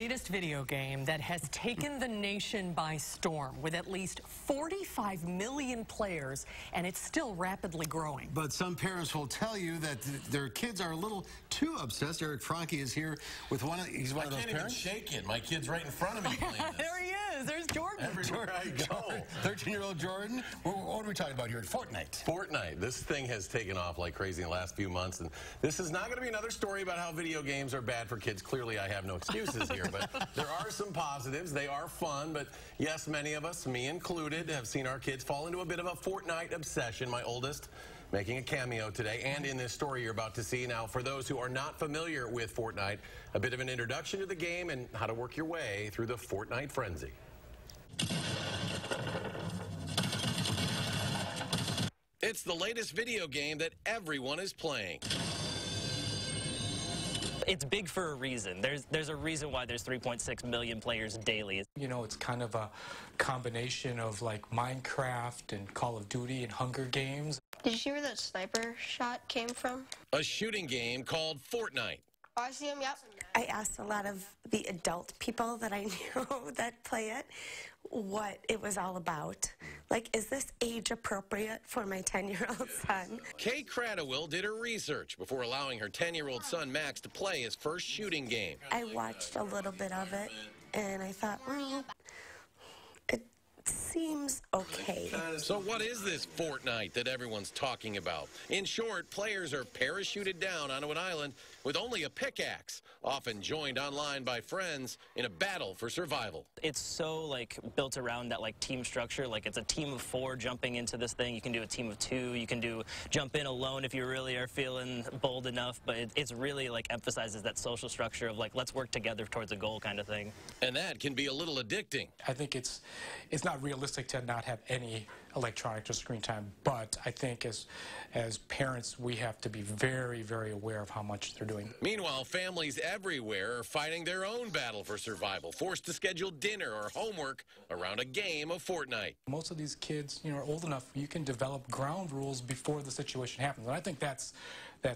Latest video game that has taken the nation by storm with at least 45 million players, and it's still rapidly growing. But some parents will tell you that their kids are a little too obsessed. Eric Franke is here with he's one of those parents. I can't even shake it. My kid's right in front of me playing this. There he is. There's Jordan. Everywhere I go. 13-year-old Jordan. What are we talking about here? Fortnite. Fortnite. This thing has taken off like crazy in the last few months, and this is not going to be another story about how video games are bad for kids. Clearly, I have no excuses here, but there are some positives. They are fun, but yes, many of us, me included, have seen our kids fall into a bit of a Fortnite obsession. My oldest making a cameo today, and in this story you're about to see. Now, for those who are not familiar with Fortnite, a bit of an introduction to the game and how to work your way through the Fortnite Frenzy. It's the latest video game that everyone is playing. It's big for a reason. There's a reason why there's 3.6 million players daily. You know, it's kind of a combination of like Minecraft and Call of Duty and Hunger Games. Did you see where that sniper shot came from? A shooting game called Fortnite. Oh, I see him, yep. I asked a lot of the adult people that I knew that play it what it was all about. Like, is this age appropriate for my 10-year-old son? Kay Cradwell did her research before allowing her 10-year-old son Max to play his first shooting game. I watched a little bit of it, and I thought, well, it seems okay. So what is this Fortnite that everyone's talking about? In short, players are parachuted down onto an island with only a pickaxe, often joined online by friends in a battle for survival. It's so like built around that like team structure. Like it's a team of 4 jumping into this thing. You can do a team of 2. You can jump in alone if you really are feeling bold enough. But it's really like emphasizes that social structure of like let's work together towards a goal kind of thing. And that can be a little addicting. I think it's not realistic to not have any electronic or screen time, but I think as parents we have to be very, very aware of how much they're doing. Meanwhile, families everywhere are fighting their own battle for survival, forced to schedule dinner or homework around a game of Fortnite. Most of these kids, you know, are old enough you can develop ground rules before the situation happens, and I think that's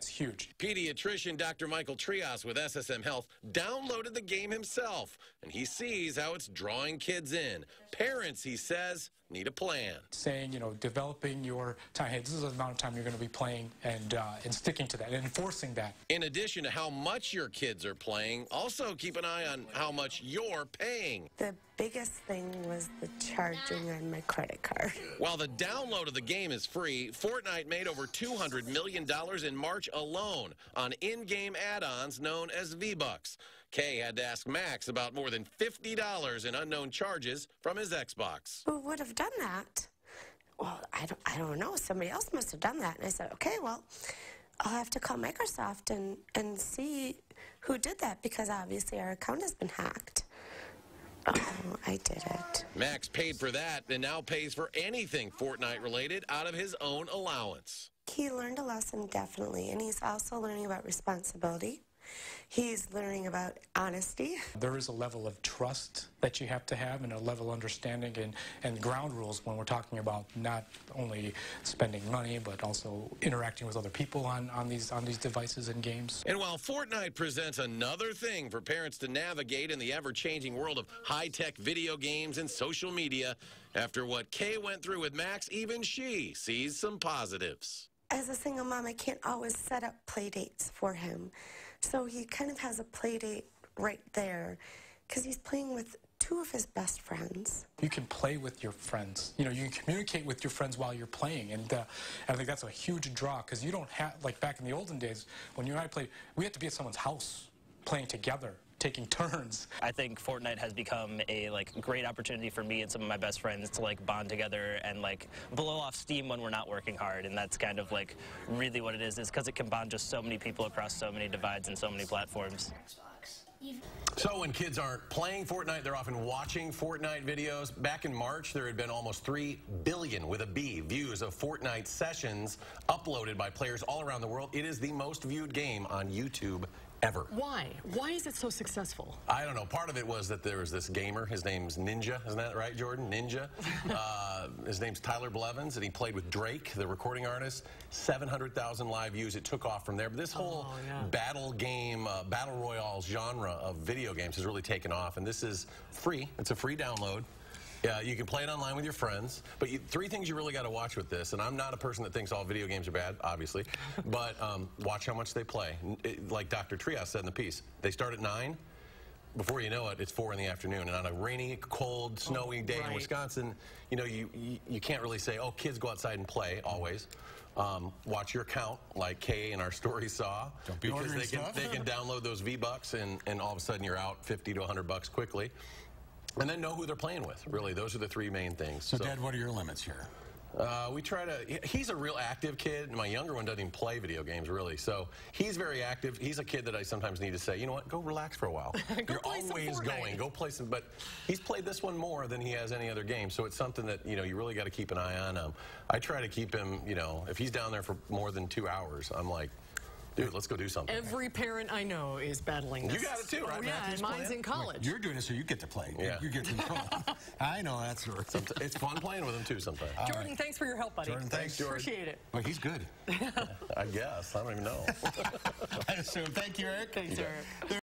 huge. Pediatrician Dr. Michael Trias with SSM Health downloaded the game himself, and he sees how it's drawing kids in. Parents, he says, need a plan. Saying, you know, developing your time. Hey, this is the amount of time you're going to be playing, and sticking to that and enforcing that. In addition to how much your kids are playing, also keep an eye on how much you're paying. The biggest thing was the charging on my credit card. While the download of the game is free, Fortnite made over $200 million in March alone on in-game add-ons known as V-Bucks. Kay had to ask Max about more than $50 in unknown charges from his Xbox. Who would have done that? Well, I don't know. Somebody else must have done that. And I said, okay, well, I'll have to call Microsoft and see who did that, because obviously our account has been hacked. Oh, I did it. Max paid for that and now pays for anything Fortnite related out of his own allowance. He learned a lesson, definitely, and he's also learning about responsibility. He's learning about honesty. There is a level of trust that you have to have, and a level of understanding and ground rules when we're talking about not only spending money but also interacting with other people on these devices and games. And while Fortnite presents another thing for parents to navigate in the ever-changing world of high-tech video games and social media, after what Kay went through with Max, even she sees some positives. As a single mom, I can't always set up play dates for him. So he kind of has a play date right there because he's playing with 2 of his best friends. You can play with your friends. You know, you can communicate with your friends while you're playing, and I think that's a huge draw, because you don't have, like back in the olden days when you and I played, we had to be at someone's house playing together, taking turns. I think Fortnite has become a great opportunity for me and some of my best friends to bond together and blow off steam when we're not working hard, and that's kind of really what it is because it can bond just so many people across so many divides and so many platforms. So when kids aren't playing Fortnite, they're often watching Fortnite videos. Back in March, there had been almost 3 billion, with a B, views of Fortnite sessions uploaded by players all around the world. It is the most viewed game on YouTube ever. Why? Why is it so successful? I don't know. Part of it was that there was this gamer. His name's Ninja. Isn't that right, Jordan? Ninja. His name's Tyler Blevins, and he played with Drake, the recording artist. 700,000 live views. It took off from there. But this whole battle game, battle royale genre of video games has really taken off. And this is free. It's a free download. Yeah, you can play it online with your friends, but three things you really got to watch with this, and I'm not a person that thinks all video games are bad, obviously, but watch how much they play. Like Dr. Trias said in the piece, they start at 9. Before you know it, it's 4 in the afternoon, and on a rainy, cold, snowy day in Wisconsin, you know, you can't really say, oh, kids go outside and play, always. Watch your count, like Kay in our story saw, because they can download those V-Bucks, and all of a sudden you're out $50 to $100 quickly. And then know who they're playing with, really. Those are the three main things. So, Dad, what are your limits here? We try to, he's a real active kid. My younger one doesn't even play video games, really. So he's very active. He's a kid that I sometimes need to say, you know what, go relax for a while. You're always going. Go play some, but he's played this one more than he has any other game. So it's something that, you know, you really got to keep an eye on. I try to keep him, you know, if he's down there for more than 2 hours, I'm like, dude, let's go do something. Every parent I know is battling this. You got it too, right? Oh, yeah, and mine's in college. You're doing it so you get to play. Yeah. You get to control. I know that's right. It's fun playing with him too sometimes. Jordan, thanks for your help, buddy. Jordan, thanks, Jordan. Appreciate it. Well, he's good. I guess. I don't even know. I assume. Thank you, Eric. Thanks, Eric.